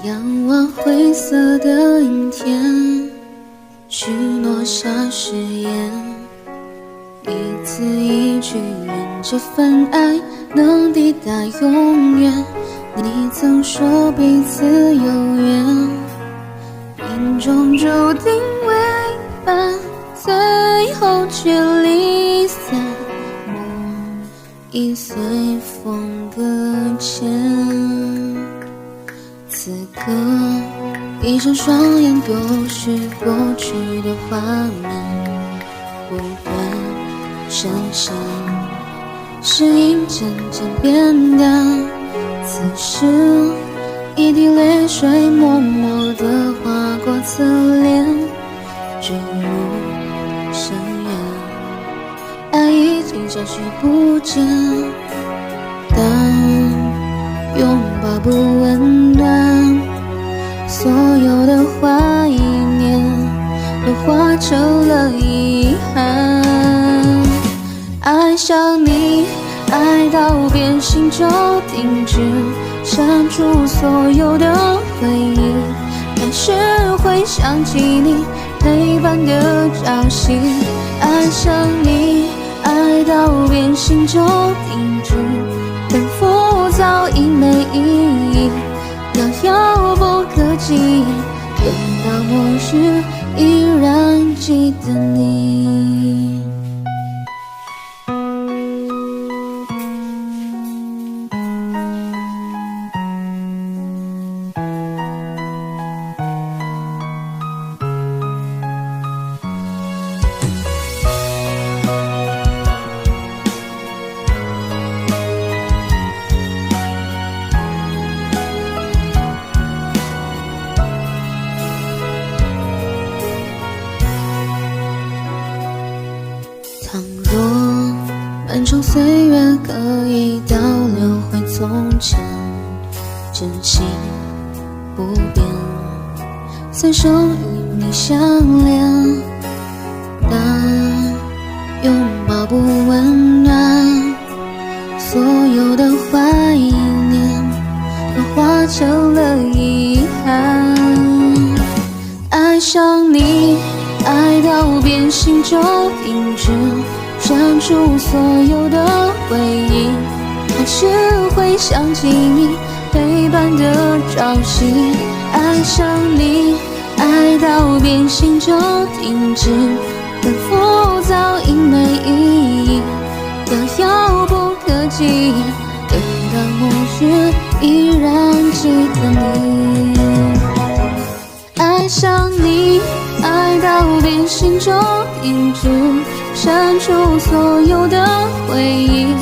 仰望灰色的阴天，许诺下誓言，一字一句，愿这份爱能抵达永远。你曾说彼此有缘，命中注定为伴，最后却离散，梦已随风搁浅。此刻闭上双眼，丢失过去的画面，不断深陷，声音渐渐变淡。此时一滴泪水默默地划过侧脸，坠入深渊，爱已经消失不见，但拥抱不温暖，所有的怀念都化成了遗憾。爱上你，爱到变心就停止，删除所有的回忆，还是会想起你陪伴的朝夕。爱上你，爱到变心就停止，反复早已没意义，遥遥不可及，等到末日依然记得你。倘若漫长岁月可以倒流回从前，真心不变，随手与你相连，但拥抱不温暖，所有的怀念都化成了遗憾。爱上你，爱到变心就停止，删除所有的回忆，还是会想起你陪伴的朝夕。爱上你，爱到变心就停止，反复早已没意义，遥遥不可及，等到末日依然记得你。爱上你，爱到变心就停止，删除所有的回忆，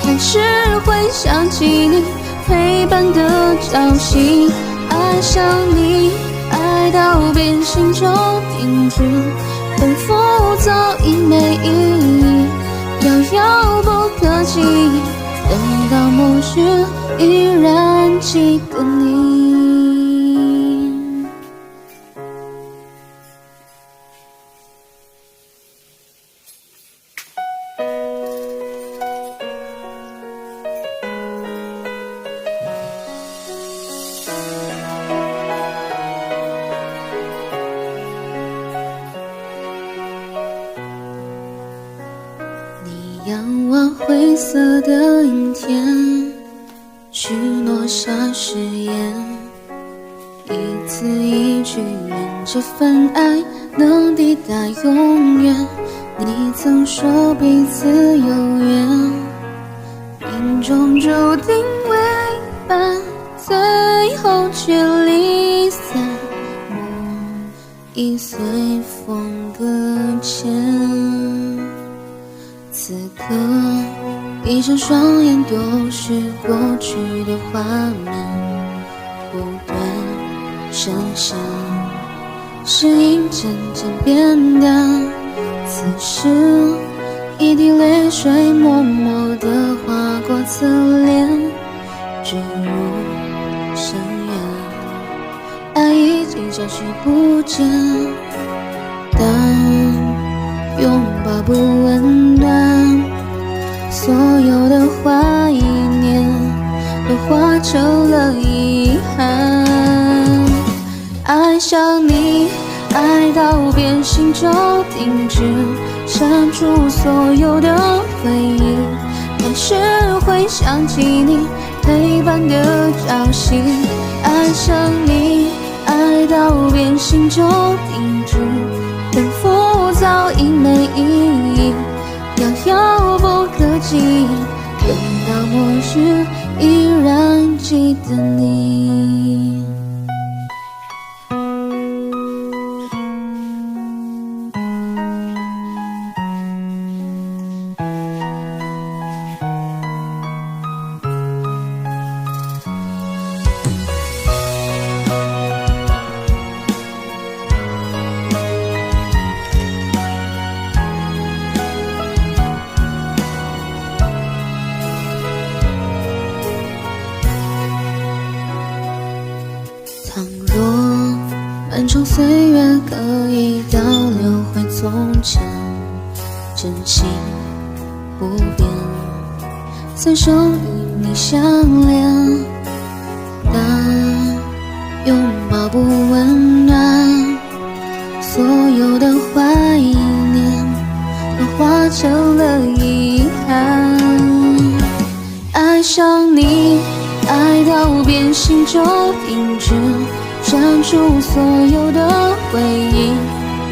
还是会想起你陪伴的朝夕。爱上你，爱到变心就停止，反复早已没意义，遥遥不可及，等到末日依然记得你。仰望灰色的阴天，许诺下誓言，一字一句，愿这份爱能抵达永远。你曾说彼此有缘，命中注定为伴，最后却离散，梦已随风搁浅。此刻闭上双眼，丢失过去的画面，不断深陷，声音渐渐变淡。此时一滴泪水默默地划过侧脸，坠入深渊，爱已经消失不见，但拥抱不温暖，所有的怀念都化成了遗憾。爱上你，爱到变心就停止，删除所有的回忆，还是会想起你陪伴的朝夕。爱上你，爱到变心就停止，奔赴早已没意义，遥不可及，等到末日依然记得你。倘若漫长岁月可以倒流回从前，真心不变，随手与你相连，那拥抱不温暖，所有的怀念都化成了遗憾。爱上你，爱到变心就停止，删除所有的回忆，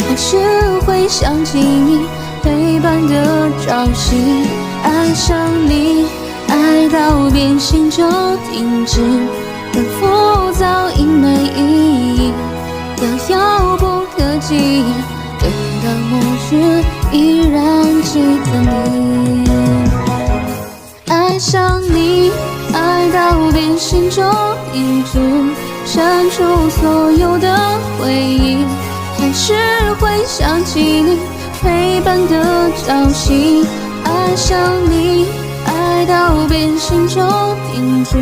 还是会想起你陪伴的朝夕。爱上你，爱到变心就停止，奔赴早已没意义，遥不可及，等到末日依然记得你。爱上你，爱到变心就停止，删除所有的回忆，还是会想起你陪伴的朝夕。爱上你，爱到变心就停止，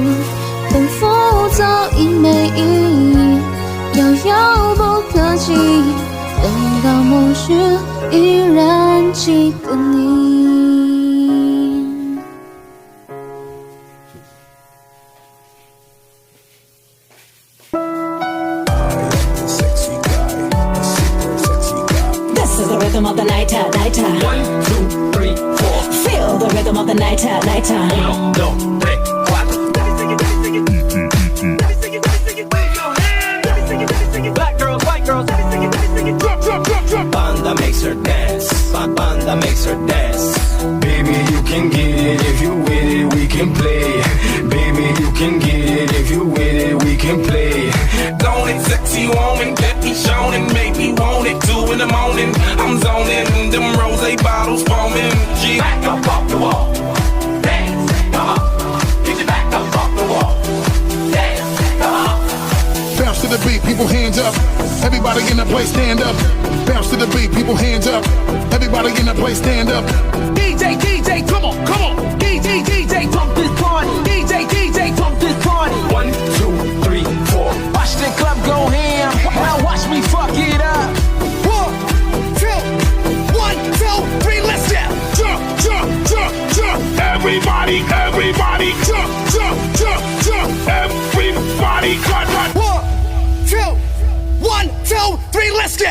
奔赴早已没意义，遥不可及，等到末日依然记得你。Rhythm of the nighttime. 1, 2, 3, 4. Feel the rhythm of the nighttime. 1, 2, 3, 4. Black girls, white girls. Banda makes her dance. Banda makes her dance. Baby, you can get it if you with it. We can play. Baby, you can get it if you with it. We can play. Don't it, sexy woman, get me shown and make me want it. 2 in the morning, I'm zoning, them rose bottles foaming. She back up off the wall, dance, get your back up off the wall, dance, Bounce to the beat, people hands up. Everybody in the place stand up. Bounce to the beat, people hands up. Everybody in the place stand up. DJ, come on, come on. DJ, pump this party. DJ, pump this party. 1, 2, 3, 4. Watch the club go ham. Now watch me fuck it up. 1, 2, 3, let's go. Jump. Everybody, jump. Everybody, cut. 1, 2, 3, let's go.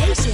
sensation.